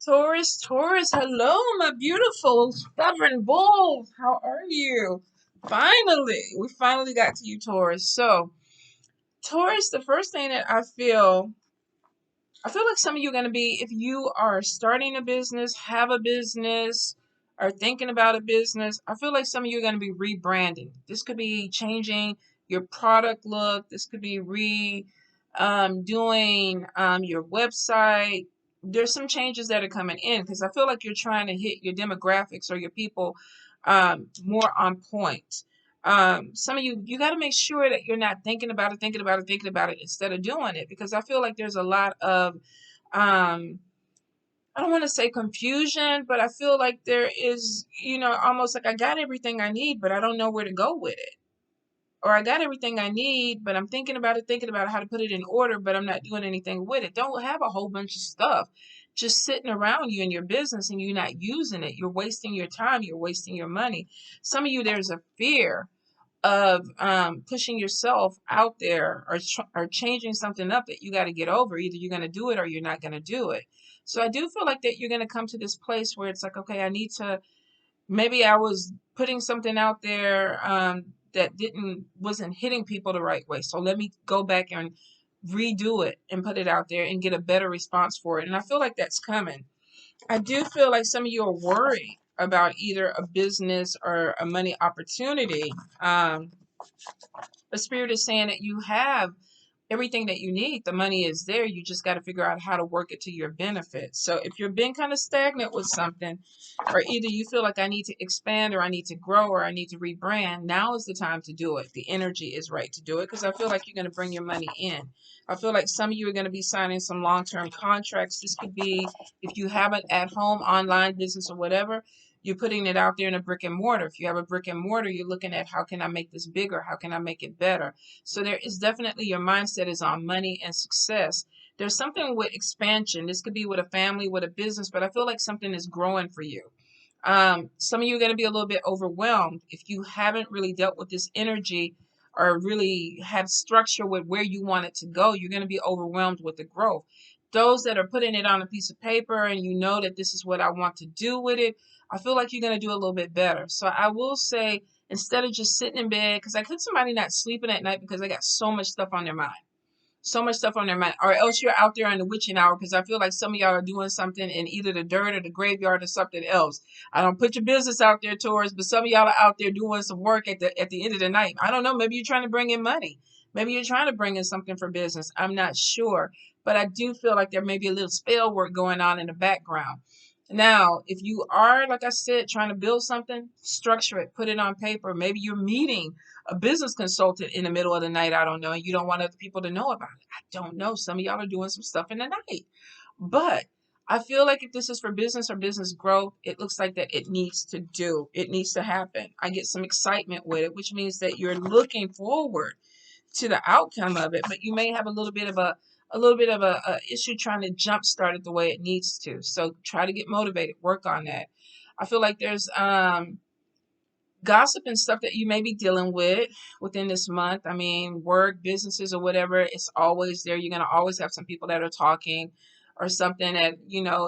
Taurus, hello, my beautiful, stubborn bulls. How are you? We finally got to you, Taurus. So, Taurus, the first thing that I feel like some of you are going to be, if you are starting a business, have a business, or thinking about a business, I feel like some of you are going to be rebranding. This could be changing your product look. This could be doing your website. There's some changes that are coming in because I feel like you're trying to hit your demographics or your people more on point. Some of you got to make sure that you're not thinking about it instead of doing it, because I feel like there's a lot of um I don't want to say confusion, but I feel like there is, almost like I got everything I need, but I don't know where to go with it. Or I got everything I need, but I'm thinking about how to put it in order, but I'm not doing anything with it. Don't have a whole bunch of stuff just sitting around you in your business and you're not using it. You're wasting your time, you're wasting your money. Some of you, there's a fear of pushing yourself out there, or changing something up that you got to get over. Either you're going to do it or you're not going to do it. So I do feel like that you're going to come to this place where it's like, okay, I need to, maybe I was putting something out there that wasn't hitting people the right way. So let me go back and redo it and put it out there and get a better response for it. And I feel like that's coming. I do feel like some of you are worried about either a business or a money opportunity. The spirit is saying that you have everything that you need. The money is there. You just got to figure out how to work it to your benefit. So if you're being kind of stagnant with something, or either you feel like I need to expand or I need to grow or I need to rebrand, now is the time to do it. The energy is right to do it because I feel like you're going to bring your money in. I feel like some of you are going to be signing some long-term contracts. This could be, if you have an at-home online business or whatever, you're putting it out there in a brick and mortar. If you have a brick and mortar, you're looking at how can I make this bigger? How can I make it better? So there is definitely, your mindset is on money and success. There's something with expansion. This could be with a family, with a business, but I feel like something is growing for you. Some of you are going to be a little bit overwhelmed if you haven't really dealt with this energy or really have structure with where you want it to go. You're going to be overwhelmed with the growth. Those that are putting it on a piece of paper and you know that this is what I want to do with it, I feel like you're going to do a little bit better. So I will say, instead of just sitting in bed, because I could somebody not sleeping at night because they got so much stuff on their mind. So much stuff on their mind. Or else you're out there in the witching hour, because I feel like some of y'all are doing something in either the dirt or the graveyard or something else. I don't put your business out there, Taurus, but some of y'all are out there doing some work at the end of the night. I don't know. Maybe you're trying to bring in money. Maybe you're trying to bring in something for business. I'm not sure. But I do feel like there may be a little spell work going on in the background. Now, if you are, like I said, trying to build something, structure it, put it on paper. Maybe you're meeting a business consultant in the middle of the night. I don't know. And you don't want other people to know about it. I don't know. Some of y'all are doing some stuff in the night. But I feel like if this is for business or business growth, it looks like that it needs to do. It needs to happen. I get some excitement with it, which means that you're looking forward to the outcome of it, but you may have a little bit of a issue trying to jumpstart it the way it needs to. So try to get motivated, work on that. I feel like there's gossip and stuff that you may be dealing with within this month. I mean, work, businesses, or whatever, it's always there. You're going to always have some people that are talking, or something that,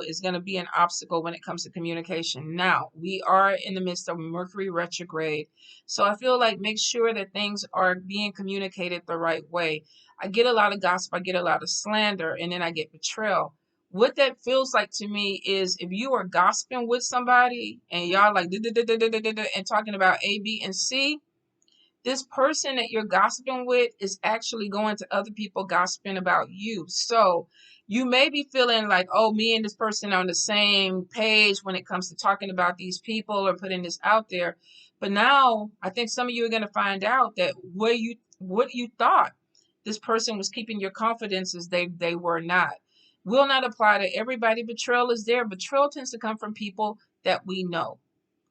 is going to be an obstacle when it comes to communication. Now, we are in the midst of Mercury retrograde. So I feel like make sure that things are being communicated the right way. I get a lot of gossip, I get a lot of slander, and then I get betrayal. What that feels like to me is, if you are gossiping with somebody and y'all like and talking about A, B, and C, this person that you're gossiping with is actually going to other people gossiping about you. So you may be feeling like, oh, me and this person are on the same page when it comes to talking about these people or putting this out there. But now I think some of you are going to find out that what you thought this person was keeping your confidences, they were not. Will not apply to everybody. Betrayal is there. Betrayal tends to come from people that we know,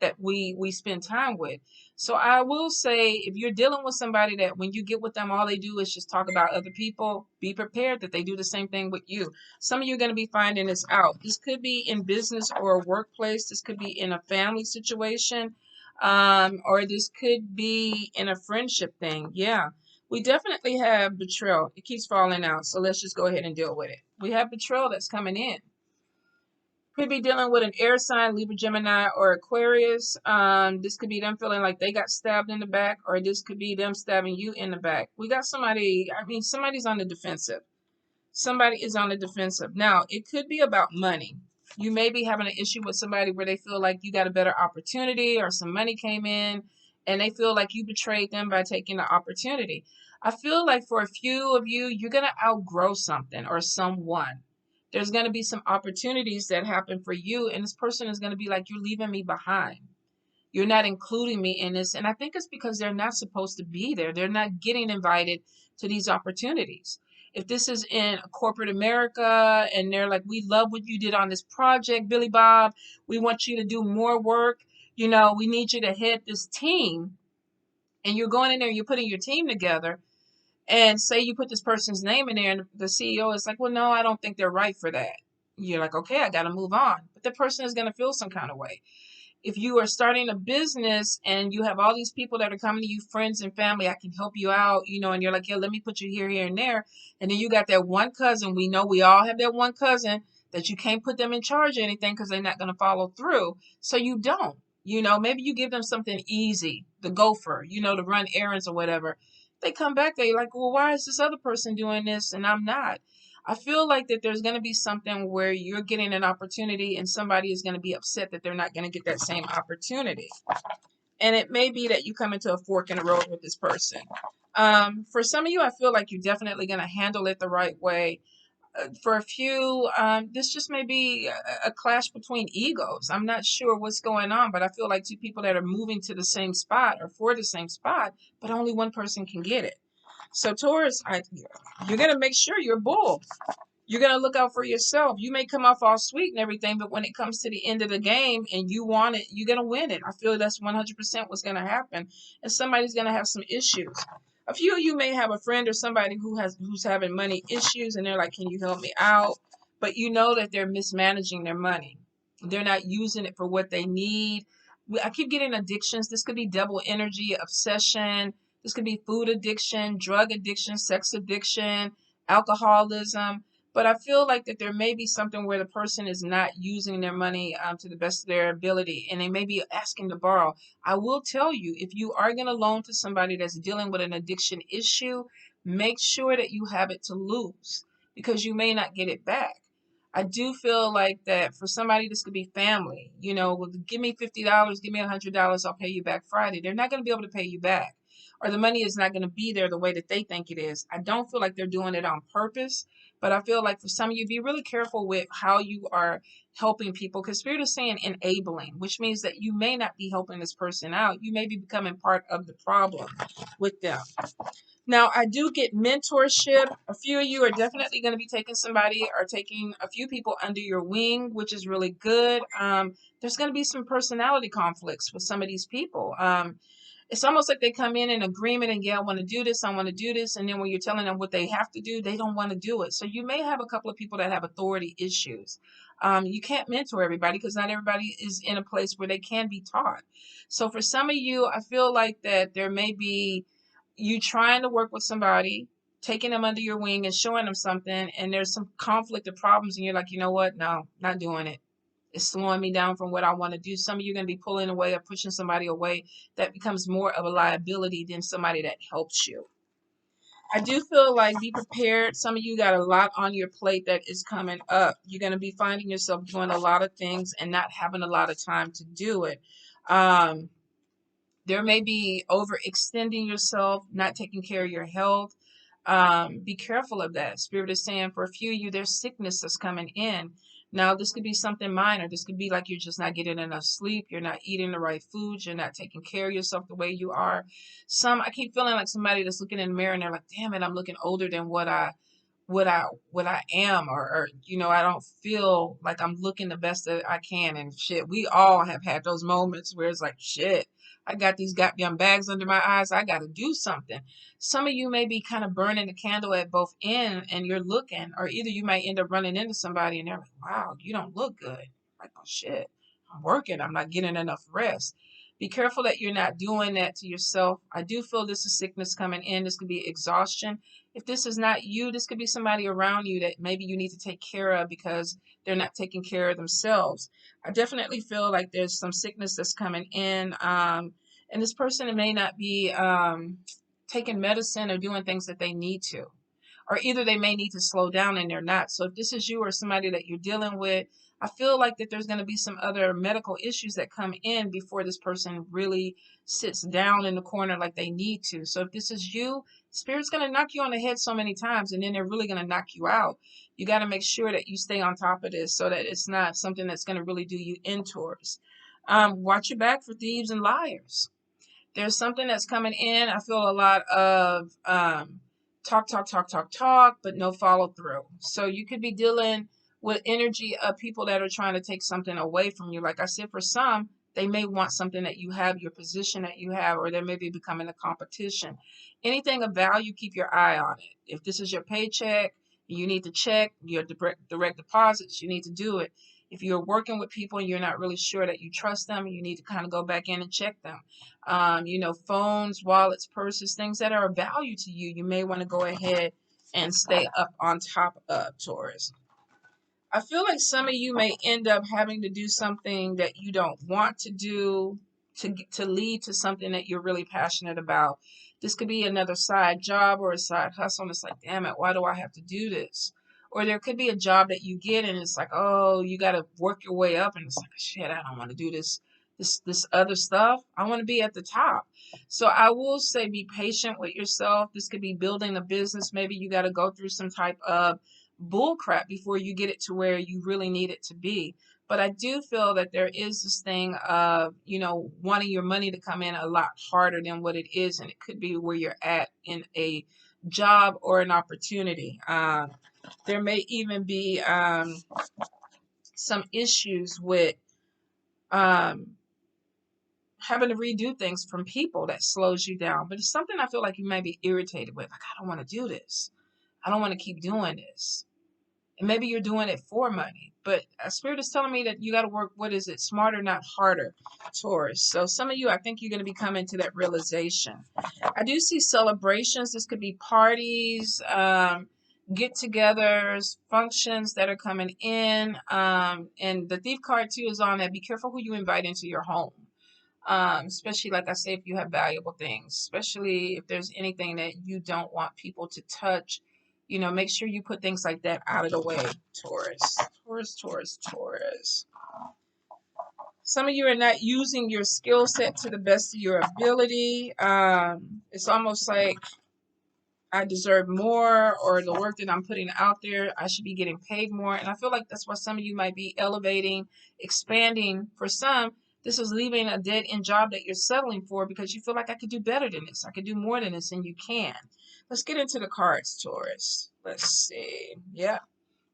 that we spend time with. So I will say, if you're dealing with somebody that when you get with them, all they do is just talk about other people, be prepared that they do the same thing with you. Some of you are going to be finding this out. This could be in business or a workplace. This could be in a family situation, or this could be in a friendship thing. Yeah. We definitely have betrayal. It keeps falling out. So let's just go ahead and deal with it. We have betrayal that's coming in. Could be dealing with an air sign, Libra, Gemini, or Aquarius. This could be them feeling like they got stabbed in the back, or this could be them stabbing you in the back. We got somebody, I mean, somebody's on the defensive. Somebody is on the defensive. Now, it could be about money. You may be having an issue with somebody where they feel like you got a better opportunity or some money came in and they feel like you betrayed them by taking the opportunity. I feel like for a few of you, you're going to outgrow something or someone. There's going to be some opportunities that happen for you, and this person is going to be like, you're leaving me behind. You're not including me in this. And I think it's because they're not supposed to be there. They're not getting invited to these opportunities. If this is in corporate America and they're like, we love what you did on this project, Billy Bob, we want you to do more work. You know, we need you to head this team. And you're going in there, you're putting your team together. And say you put this person's name in there and the CEO is like, well, no, I don't think they're right for that. You're like, okay, I got to move on. But the person is going to feel some kind of way. If you are starting a business and you have all these people that are coming to you, friends and family, I can help you out, you know, and you're like, yeah, let me put you here, here, and there. And then you got that one cousin. We know we all have that one cousin that you can't put them in charge of anything because they're not going to follow through. So you don't, you know, maybe you give them something easy, the gopher, you know, to run errands or whatever. They come back, they're like, well, why is this other person doing this and I'm not? I feel like that there's going to be something where you're getting an opportunity and somebody is going to be upset that they're not going to get that same opportunity. And it may be that you come into a fork in the road with this person. For some of you, I feel like you're definitely going to handle it the right way. For a few, this just may be a clash between egos. I'm not sure what's going on, but I feel like two people that are moving to the same spot or for the same spot, but only one person can get it. So Taurus, you're going to make sure you're bull. You're going to look out for yourself. You may come off all sweet and everything, but when it comes to the end of the game and you want it, you're going to win it. I feel that's 100% what's going to happen. And somebody's going to have some issues. A few of you may have a friend or somebody who's having money issues and they're like, can you help me out? But you know that they're mismanaging their money. They're not using it for what they need. I keep getting addictions. This could be double energy, obsession. This could be food addiction, drug addiction, sex addiction, alcoholism. But I feel like that there may be something where the person is not using their money to the best of their ability, and they may be asking to borrow. I will tell you, if you are going to loan to somebody that's dealing with an addiction issue, make sure that you have it to lose because you may not get it back. I do feel like that for somebody, this could be family. You know, well, give me $50, give me $100, I'll pay you back Friday. They're not going to be able to pay you back, or the money is not going to be there the way that they think it is. I don't feel like they're doing it on purpose. But I feel like for some of you, be really careful with how you are helping people because Spirit is saying enabling, which means that you may not be helping this person out. You may be becoming part of the problem with them. Now, I do get mentorship. A few of you are definitely going to be taking somebody or taking a few people under your wing, which is really good. There's going to be some personality conflicts with some of these people. It's almost like they come in agreement and, yeah, I want to do this, I want to do this. And then when you're telling them what they have to do, they don't want to do it. So you may have a couple of people that have authority issues. You can't mentor everybody because not everybody is in a place where they can be taught. So for some of you, I feel like that there may be you trying to work with somebody, taking them under your wing and showing them something, and there's some conflict or problems, and you're like, you know what? No, not doing it. It's slowing me down from what I want to do. Some of you are going to be pulling away or pushing somebody away. That becomes more of a liability than somebody that helps you. I do feel like be prepared. Some of you got a lot on your plate that is coming up. You're going to be finding yourself doing a lot of things and not having a lot of time to do it. There may be overextending yourself, not taking care of your health. Be careful of that. Spirit is saying for a few of you, there's sickness that's coming in. Now, this could be something minor. This could be like you're just not getting enough sleep. You're not eating the right foods. You're not taking care of yourself the way you are. I keep feeling like somebody that's looking in the mirror and they're like, damn it, I'm looking older than what I am, or you know, I don't feel like I'm looking the best that I can and shit. We all have had those moments where it's like, shit, I got these goddamn bags under my eyes. I got to do something. Some of you may be kind of burning the candle at both ends and you're looking, or either you might end up running into somebody and they're like, wow, you don't look good. Like, oh shit, I'm working. I'm not getting enough rest. Be careful that you're not doing that to yourself. I do feel this is sickness coming in. This could be exhaustion. If this is not you, this could be somebody around you that maybe you need to take care of because they're not taking care of themselves. I definitely feel like there's some sickness that's coming in. And this person may not be taking medicine or doing things that they need to, or either they may need to slow down and they're not. So if this is you or somebody that you're dealing with, I feel like that there's going to be some other medical issues that come in before this person really sits down in the corner like they need to. So if this is you, Spirit's going to knock you on the head so many times, and then they're really going to knock you out. You got to make sure that you stay on top of this so that it's not something that's going to really do you in towards. Watch your back for thieves and liars. There's something that's coming in. I feel a lot of talk, but no follow through. So you could be dealing with energy of people that are trying to take something away from you. Like I said, for some, they may want something that you have, your position that you have, or they may be becoming a competition. Anything of value, keep your eye on it. If this is your paycheck, you need to check your direct deposits. You need to do it. If you're working with people and you're not really sure that you trust them, you need to kind of go back in and check them. Phones, wallets, purses, things that are of value to you, you may want to go ahead and stay up on top of, Taurus. I feel like some of you may end up having to do something that you don't want to do to lead to something that you're really passionate about. This could be another side job or a side hustle, and it's like, damn it, why do I have to do this? Or there could be a job that you get and it's like, oh, you got to work your way up, and it's like, shit, I don't want to do this other stuff. I want to be at the top. So I will say be patient with yourself. This could be building a business. Maybe you got to go through some type of bull crap before you get it to where you really need it to be. But I do feel that there is this thing of, wanting your money to come in a lot harder than what it is. And it could be where you're at in a job or an opportunity. There may even be some issues with having to redo things from people that slows you down. But it's something I feel like you may be irritated with. Like, I don't want to do this. I don't want to keep doing this. And maybe you're doing it for money, but Spirit is telling me that you got to work, smarter, not harder, Taurus. So some of you, I think you're going to be coming to that realization. I do see celebrations. This could be parties, get-togethers, functions that are coming in. And the Thief card too is on that. Be careful who you invite into your home. Especially, like I say, if you have valuable things, especially if there's anything that you don't want people to touch. Make sure you put things like that out of the way, Taurus. Taurus. Some of you are not using your skill set to the best of your ability. It's almost like I deserve more, or the work that I'm putting out there, I should be getting paid more. And I feel like that's why some of you might be elevating, expanding. For some, this is leaving a dead-end job that you're settling for because you feel like I could do better than this. I could do more than this, and you can. Let's get into the cards, Taurus. Let's see. Yeah.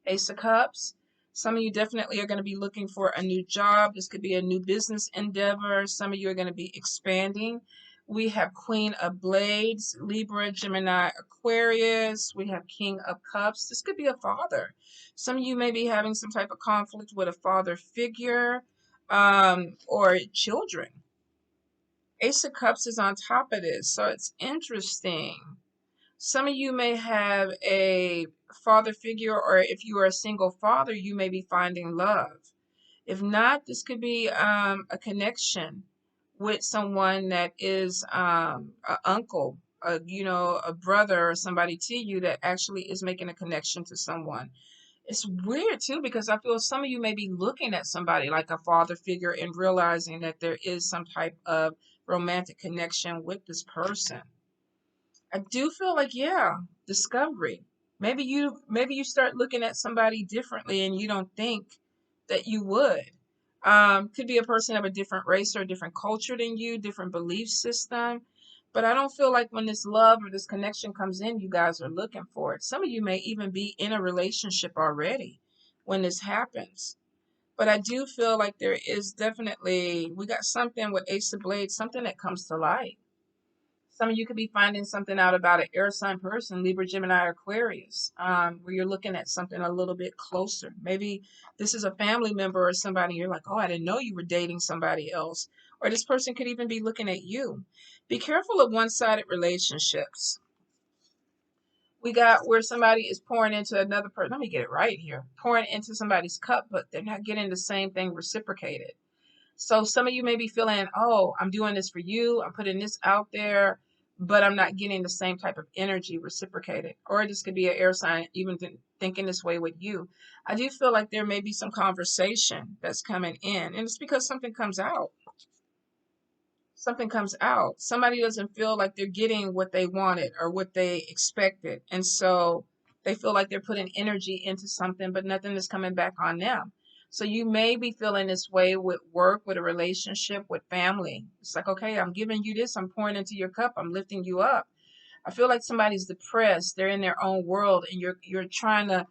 Ace of Cups. Some of you definitely are going to be looking for a new job. This could be a new business endeavor. Some of you are going to be expanding. We have Queen of Blades, Libra, Gemini, Aquarius. We have King of Cups. This could be a father. Some of you may be having some type of conflict with a father figure or children. Ace of Cups is on top of this, so it's interesting. Some of you may have a father figure, or if you are a single father, you may be finding love. If not, this could be a connection with someone that is an uncle, a brother or somebody to you that actually is making a connection to someone. It's weird too, because I feel some of you may be looking at somebody like a father figure and realizing that there is some type of romantic connection with this person. I do feel like, yeah, discovery. Maybe you start looking at somebody differently and you don't think that you would. Could be a person of a different race or a different culture than you, different belief system. But I don't feel like when this love or this connection comes in, you guys are looking for it. Some of you may even be in a relationship already when this happens. But I do feel like there is definitely, we got something with Ace of Blades, something that comes to light. Some of you could be finding something out about an air sign person, Libra, Gemini, or Aquarius, where you're looking at something a little bit closer. Maybe this is a family member or somebody. You're like, oh, I didn't know you were dating somebody else. Or this person could even be looking at you. Be careful of one-sided relationships. We got where somebody is pouring into another person. Let me get it right here. Pouring into somebody's cup, but they're not getting the same thing reciprocated. So some of you may be feeling, oh, I'm doing this for you. I'm putting this out there, but I'm not getting the same type of energy reciprocated. Or this could be an air sign, even thinking this way with you. I do feel like there may be some conversation that's coming in, and it's because something comes out. Something comes out. Somebody doesn't feel like they're getting what they wanted or what they expected. And so they feel like they're putting energy into something, but nothing is coming back on them. So you may be feeling this way with work, with a relationship, with family. It's like, okay, I'm giving you this. I'm pouring into your cup. I'm lifting you up. I feel like somebody's depressed. They're in their own world, and you're trying to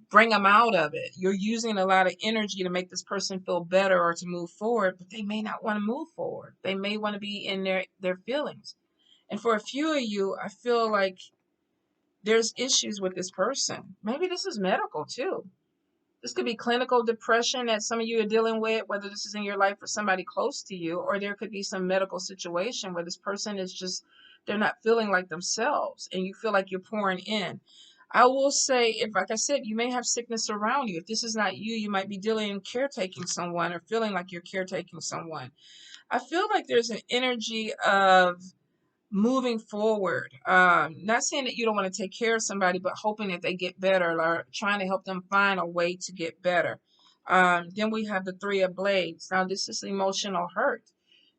bring them out of it. You're using a lot of energy to make this person feel better or to move forward, but they may not want to move forward. They may want to be in their feelings. And for a few of you, I feel like there's issues with this person. Maybe this is medical too. This could be clinical depression that some of you are dealing with, whether this is in your life or somebody close to you, or there could be some medical situation where this person is just, they're not feeling like themselves and you feel like you're pouring in. I will say, if like I said, you may have sickness around you. If this is not you, you might be dealing caretaking someone or feeling like you're caretaking someone. I feel like there's an energy of moving forward. Not saying that you don't want to take care of somebody, but hoping that they get better or trying to help them find a way to get better. Then we have the Three of Blades. Now, this is emotional hurt.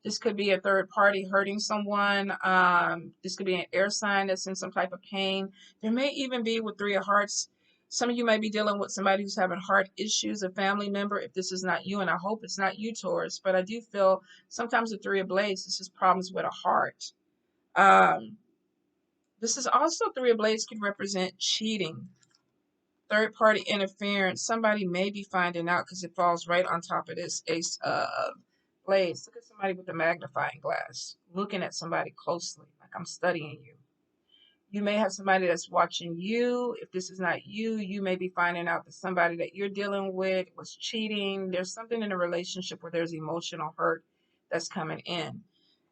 This could be a third party hurting someone. This could be an air sign that's in some type of pain. There may even be with Three of Hearts. Some of you may be dealing with somebody who's having heart issues, a family member, if this is not you, and I hope it's not you, Taurus, but I do feel sometimes the Three of Blades, this is problems with a heart. This is also Three of Blades could represent cheating, third party interference. Somebody may be finding out because it falls right on top of this Ace of Blades. Look at somebody with a magnifying glass, looking at somebody closely, like I'm studying you. You may have somebody that's watching you. If this is not you, you may be finding out that somebody that you're dealing with was cheating. There's something in a relationship where there's emotional hurt that's coming in.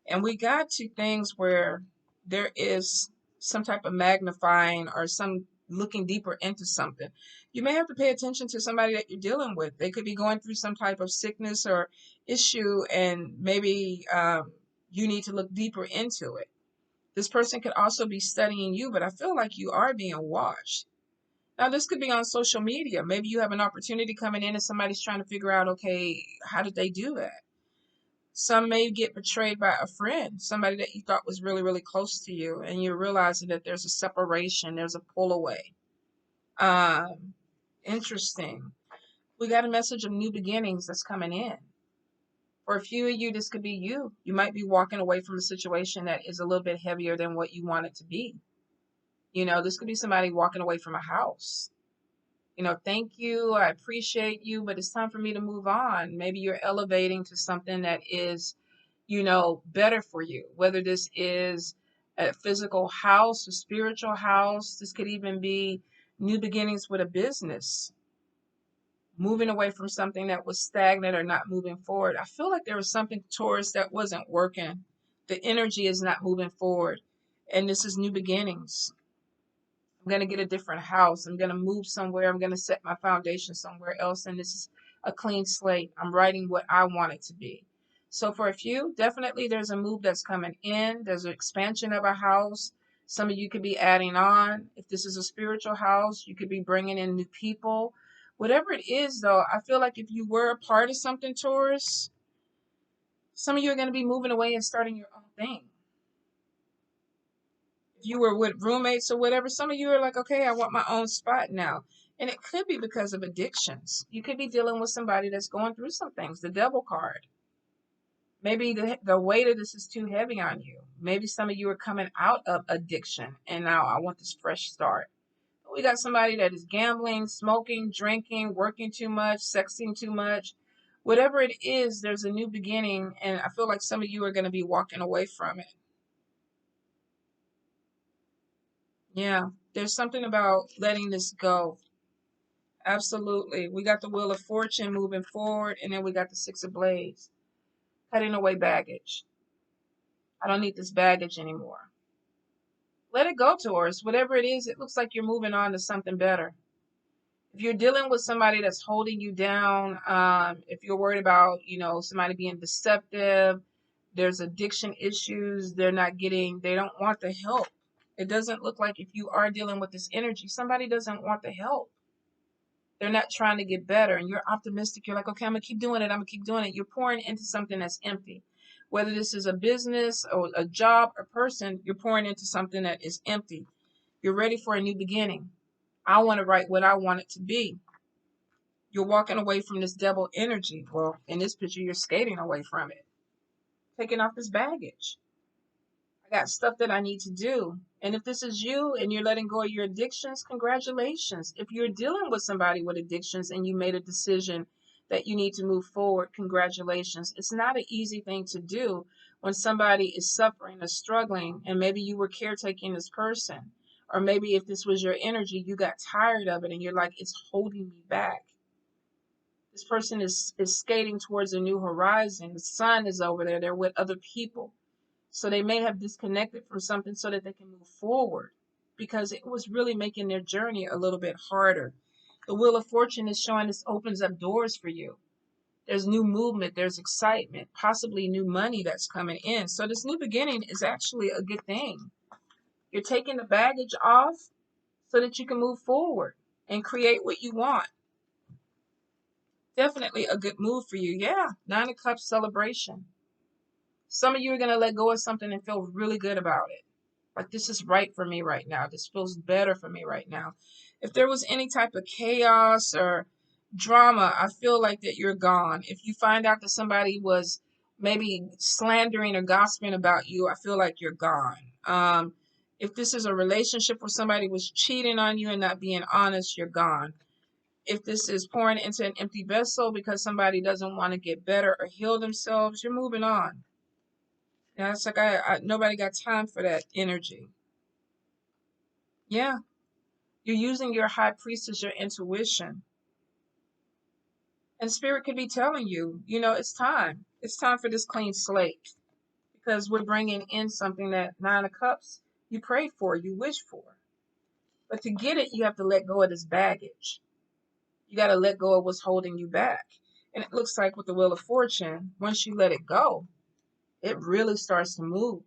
And we got to things where there is some type of magnifying or some looking deeper into something. You may have to pay attention to somebody that you're dealing with. They could be going through some type of sickness or issue, and maybe you need to look deeper into it. This person could also be studying you, but I feel like you are being watched. Now, this could be on social media. Maybe you have an opportunity coming in and somebody's trying to figure out, okay, how did they do that? Some may get betrayed by a friend, somebody that you thought was really, really close to you, and you're realizing that there's a separation, there's a pull away. Interesting. We got a message of new beginnings that's coming in. For a few of you, this could be you. You might be walking away from a situation that is a little bit heavier than what you want it to be. You know, this could be somebody walking away from a house. You know, thank you, I appreciate you, but it's time for me to move on. Maybe you're elevating to something that is, you know, better for you, whether this is a physical house, a spiritual house. This could even be new beginnings with a business, moving away from something that was stagnant or not moving forward. I feel like there was something, Taurus, that wasn't working. The energy is not moving forward, and this is new beginnings. I'm going to get a different house. I'm going to move somewhere. I'm going to set my foundation somewhere else, and this is a clean slate. I'm writing what I want it to be. So for a few, definitely there's a move that's coming in. There's an expansion of a house. Some of you could be adding on. If this is a spiritual house, you could be bringing in new people. Whatever it is, though, I feel like if you were a part of something, Taurus, some of you are going to be moving away and starting your own thing. If you were with roommates or whatever, some of you are like, okay, I want my own spot now. And it could be because of addictions. You could be dealing with somebody that's going through some things, the devil card. Maybe the weight of this is too heavy on you. Maybe some of you are coming out of addiction and now I want this fresh start. We got somebody that is gambling, smoking, drinking, working too much, sexing too much. Whatever it is, there's a new beginning, and I feel like some of you are going to be walking away from it. Yeah, there's something about letting this go. Absolutely. We got the Wheel of Fortune moving forward, and then we got the Six of Blades. Cutting away baggage. I don't need this baggage anymore. Let it go, Taurus. Whatever it is, it looks like you're moving on to something better. If you're dealing with somebody that's holding you down, if you're worried about, somebody being deceptive, there's addiction issues, they don't want the help. It doesn't look like, if you are dealing with this energy, somebody doesn't want the help. They're not trying to get better, and you're optimistic. You're like, okay, I'm gonna keep doing it. I'm gonna keep doing it. You're pouring into something that's empty. Whether this is a business or a job or person, you're pouring into something that is empty. You're ready for a new beginning. I want to write what I want it to be. You're walking away from this devil energy. Well, in this picture, you're skating away from it, taking off this baggage. I got stuff that I need to do. And if this is you and you're letting go of your addictions, congratulations. If you're dealing with somebody with addictions and you made a decision that you need to move forward, congratulations. It's not an easy thing to do when somebody is suffering or struggling, and maybe you were caretaking this person. Or maybe if this was your energy, you got tired of it and you're like, it's holding me back. This person is skating towards a new horizon. The sun is over there. They're with other people. So they may have disconnected from something so that they can move forward, because it was really making their journey a little bit harder. The Wheel of Fortune is showing this opens up doors for you. There's new movement, there's excitement, possibly new money that's coming in. So this new beginning is actually a good thing. You're taking the baggage off so that you can move forward and create what you want. Definitely a good move for you. Yeah, Nine of Cups celebration. Some of you are going to let go of something and feel really good about it. Like, this is right for me right now. This feels better for me right now. If there was any type of chaos or drama, I feel like that you're gone. If you find out that somebody was maybe slandering or gossiping about you, I feel like you're gone. If this is a relationship where somebody was cheating on you and not being honest, you're gone. If this is pouring into an empty vessel because somebody doesn't want to get better or heal themselves, you're moving on. Yeah, it's like nobody got time for that energy. Yeah, you're using your high priestess, your intuition. And spirit could be telling you, it's time. It's time for this clean slate, because we're bringing in something that Nine of Cups you prayed for, you wished for. But to get it, you have to let go of this baggage. You got to let go of what's holding you back. And it looks like with the Wheel of Fortune, once you let it go, it really starts to move.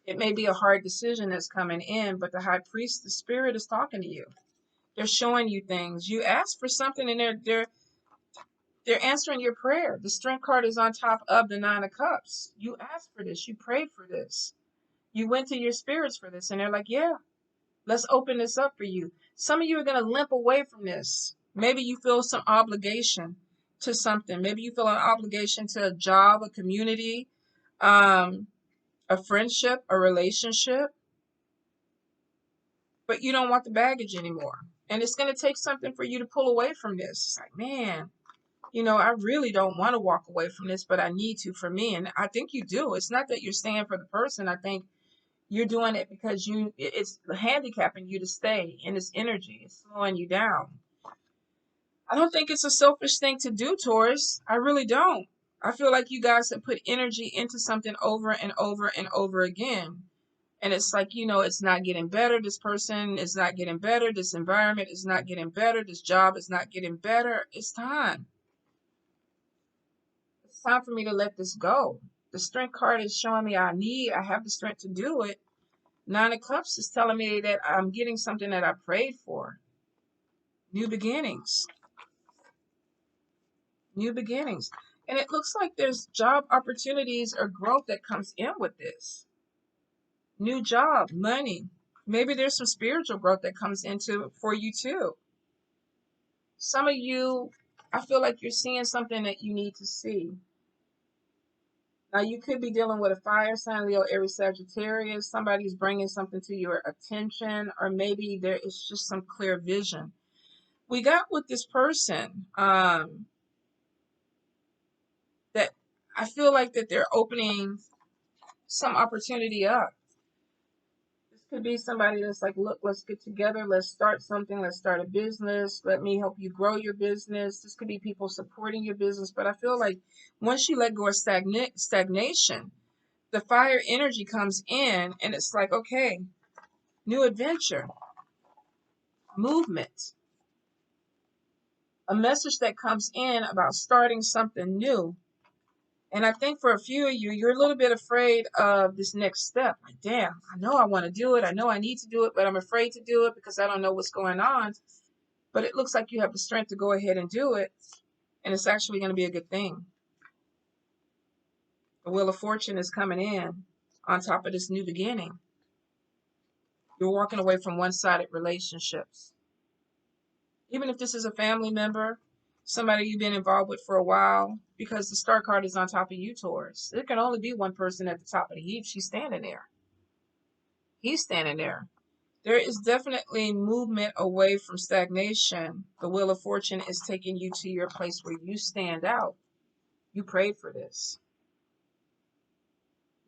It may be a hard decision that's coming in, but the high priest, the spirit, is talking to you. They're showing you things. You ask for something, and they're answering your prayer. The Strength card is on top of the Nine of Cups. You asked for this. You prayed for this. You went to your spirits for this, and they're like, yeah, let's open this up for you. Some of you are going to limp away from this. Maybe you feel some obligation to something. Maybe you feel an obligation to a job, a community, a friendship, a relationship, but you don't want the baggage anymore. And it's going to take something for you to pull away from this. It's like, man, I really don't want to walk away from this, but I need to for me. And I think you do. It's not that you're staying for the person. I think you're doing it because it's handicapping you to stay in this energy. It's slowing you down. I don't think it's a selfish thing to do, Taurus. I really don't. I feel like you guys have put energy into something over and over and over again. And it's like, it's not getting better. This person is not getting better. This environment is not getting better. This job is not getting better. It's time. It's time for me to let this go. The Strength card is showing me I have the strength to do it. Nine of Cups is telling me that I'm getting something that I prayed for. New beginnings. New beginnings. And it looks like there's job opportunities or growth that comes in with this. New job, money. Maybe there's some spiritual growth that comes into for you too. Some of you, I feel like you're seeing something that you need to see. Now, you could be dealing with a fire sign, Leo, Aries, Sagittarius. Somebody's bringing something to your attention, or maybe there is just some clear vision. We got with this person that I feel like that they're opening some opportunity up. This Could be somebody that's like, look, let's get together, let's start something, let's start a business, let me help you grow your business. This could be people supporting your business. But I feel like once you let go of stagnation, the fire energy comes in and it's like, okay, new adventure, movement, a message that comes in about starting something new. And I think for a few of you, you're a little bit afraid of this next step. Like, damn, I know I want to do it. I know I need to do it, but I'm afraid to do it because I don't know what's going on. But it looks like you have the strength to go ahead and do it. And it's actually going to be a good thing. The Wheel of Fortune is coming in on top of this new beginning. You're walking away from one-sided relationships. Even if this is a family member, somebody you've been involved with for a while, because the star card is on top of you, Taurus. There can only be one person at the top of the heap. She's standing there. He's standing there. There is definitely movement away from stagnation. The Wheel of Fortune is taking you to your place where you stand out. You prayed for this.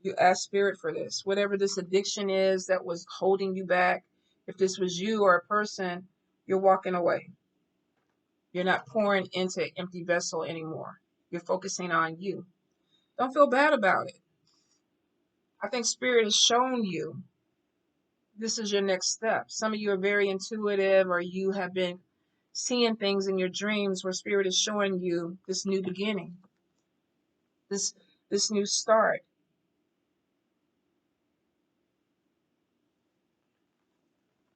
You asked Spirit for this. Whatever this addiction is that was holding you back, if this was you or a person, you're walking away. You're not pouring into an empty vessel anymore. You're focusing on you. Don't feel bad about it. I think Spirit has shown you this is your next step. Some of you are very intuitive, or you have been seeing things in your dreams where Spirit is showing you this new beginning, this new start.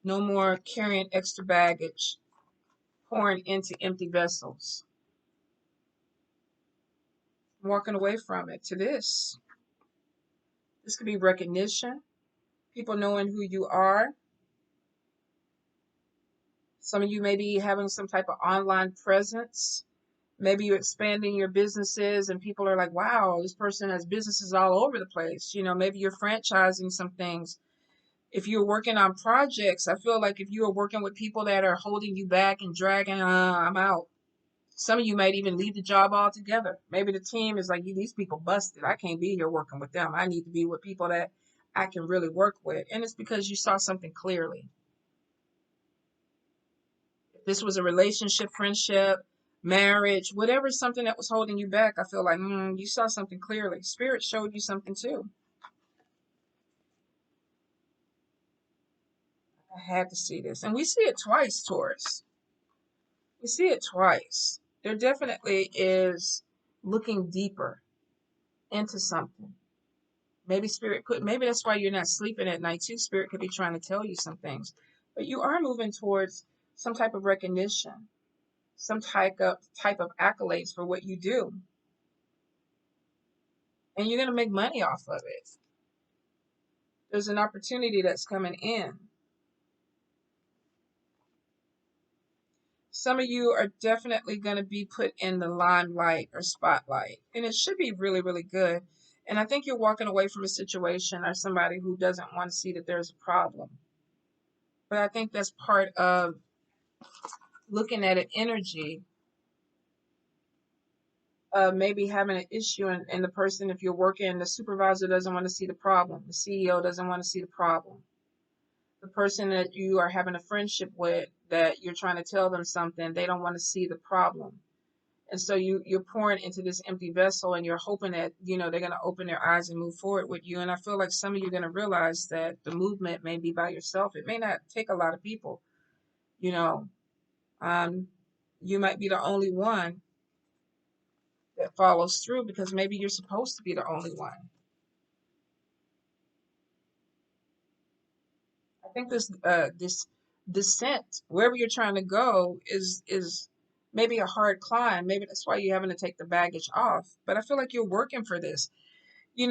No more carrying extra baggage, pouring into empty vessels. Walking away from it to this. This could be recognition, people knowing who you are. Some of you may be having some type of online presence. Maybe you're expanding your businesses and people are like, wow, this person has businesses all over the place. You know, maybe you're franchising some things. If you're working on projects, I feel like if you are working with people that are holding you back and dragging, I'm out. Some of you might even leave the job altogether. Maybe the team is like, these people busted. I can't be here working with them. I need to be with people that I can really work with. And it's because you saw something clearly. If this was a relationship, friendship, marriage, whatever, something that was holding you back, I feel like you saw something clearly. Spirit showed you something too. I had to see this. And we see it twice, Taurus. We see it twice. There definitely is looking deeper into something. Maybe maybe that's why you're not sleeping at night too. Spirit could be trying to tell you some things. But you are moving towards some type of recognition, some type of accolades for what you do. And you're going to make money off of it. There's an opportunity that's coming in. Some of you are definitely going to be put in the limelight or spotlight. And it should be really, really good. And I think you're walking away from a situation or somebody who doesn't want to see that there's a problem. But I think that's part of looking at an energy of maybe having an issue and the person, if you're working, the supervisor doesn't want to see the problem. The CEO doesn't want to see the problem. The person that you are having a friendship with, that you're trying to tell them something, they don't want to see the problem. And so you're pouring into this empty vessel and you're hoping that, they're going to open their eyes and move forward with you. And I feel like some of you are going to realize that the movement may be by yourself. It may not take a lot of people, you might be the only one that follows through because maybe you're supposed to be the only one. I think this descent, wherever you're trying to go, is maybe a hard climb. Maybe that's why you're having to take the baggage off. But I feel like you're working for this. You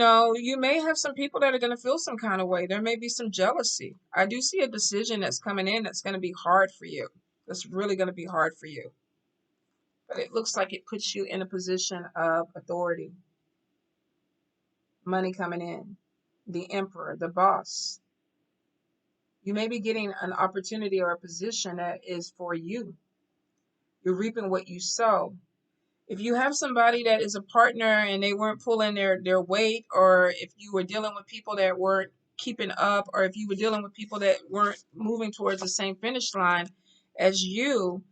may have some people that are going to feel some kind of way. There may be some jealousy. I do see a decision that's coming in that's going to be hard for you. That's really going to be hard for you. But it looks like it puts you in a position of authority. Money coming in. The emperor, the boss. You may be getting an opportunity or a position that is for you. You're reaping what you sow. If you have somebody that is a partner and they weren't pulling their weight, or if you were dealing with people that weren't keeping up, or if you were dealing with people that weren't moving towards the same finish line as you,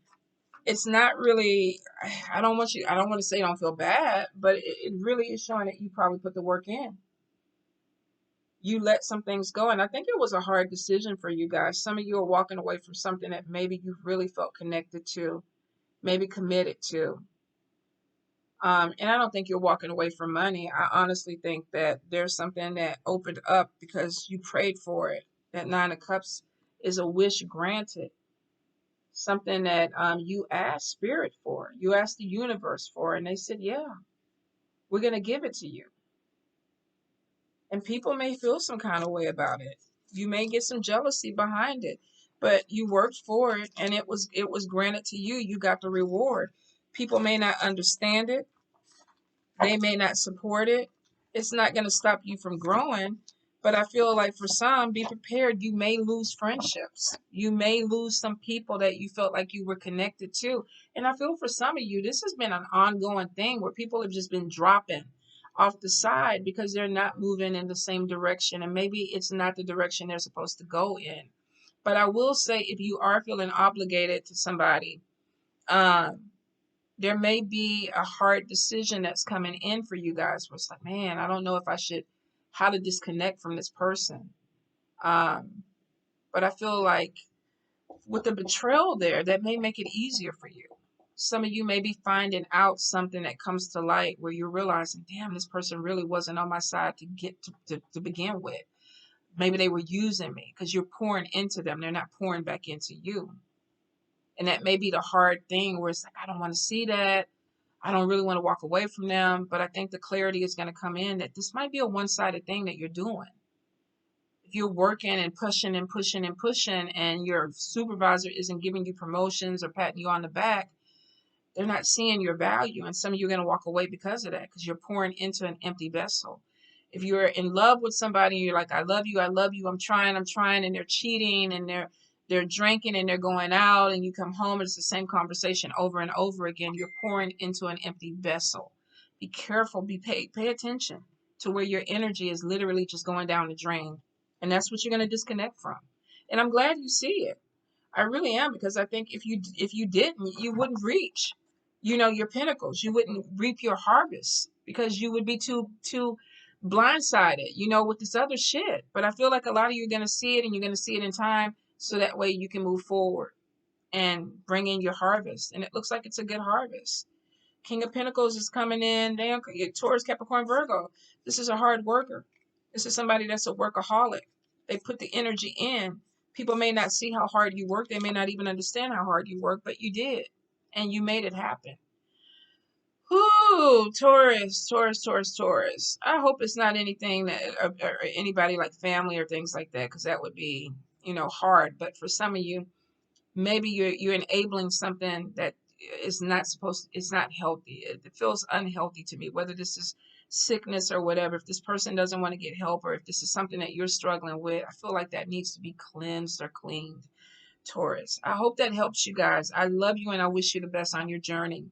it's not really, I don't want to say don't feel bad, but it really is showing that you probably put the work in. You let some things go. And I think it was a hard decision for you guys. Some of you are walking away from something that maybe you really felt connected to, maybe committed to. And I don't think you're walking away from money. I honestly think that there's something that opened up because you prayed for it. That Nine of Cups is a wish granted. Something that you asked Spirit for. You asked the universe for, and they said, yeah, we're going to give it to you. And people may feel some kind of way about it. You may get some jealousy behind it, but you worked for it and it was granted to you. You got the reward. People may not understand it. They may not support it. It's not going to stop you from growing. But I feel like for some, be prepared. You may lose friendships. You may lose some people that you felt like you were connected to. And I feel for some of you, this has been an ongoing thing where people have just been dropping off the side because they're not moving in the same direction. And maybe it's not the direction they're supposed to go in. But I will say, if you are feeling obligated to somebody, there may be a hard decision that's coming in for you guys where it's like, man, I don't know if I should, how to disconnect from this person. But I feel like with the betrayal there, that may make it easier for you. Some of you may be finding out something that comes to light where you're realizing, damn, this person really wasn't on my side to get to begin with. Maybe they were using me because you're pouring into them. They're not pouring back into you. And that may be the hard thing where it's like, I don't want to see that. I don't really want to walk away from them, but I think the clarity is going to come in that this might be a one-sided thing that you're doing. If you're working and pushing and pushing and pushing and your supervisor isn't giving you promotions or patting you on the back, they're not seeing your value. And some of you are going to walk away because of that, because you're pouring into an empty vessel. If you're in love with somebody and you're like, I love you, I'm trying, and they're cheating and they're drinking and they're going out and you come home and it's the same conversation over and over again, you're pouring into an empty vessel. Be careful, pay attention to where your energy is literally just going down the drain. And that's what you're going to disconnect from. And I'm glad you see it. I really am, because I think if you didn't, you wouldn't reach, your pinnacles. You wouldn't reap your harvest because you would be too blindsided, with this other shit. But I feel like a lot of you are going to see it, and you're going to see it in time, so that way you can move forward and bring in your harvest. And it looks like it's a good harvest. King of Pentacles is coming in. Taurus, Capricorn, Virgo. This is a hard worker. This is somebody that's a workaholic. They put the energy in. People may not see how hard you work. They may not even understand how hard you work, but you did. And you made it happen. Ooh, Taurus, Taurus, Taurus, Taurus. I hope it's not anything that, or anybody like family or things like that, because that would be, hard. But for some of you, maybe you're enabling something that is not supposed to, it's not healthy. It feels unhealthy to me, whether this is sickness or whatever. If this person doesn't want to get help, or if this is something that you're struggling with, I feel like that needs to be cleansed or cleaned. Taurus, I hope that helps you guys. I love you and I wish you the best on your journey.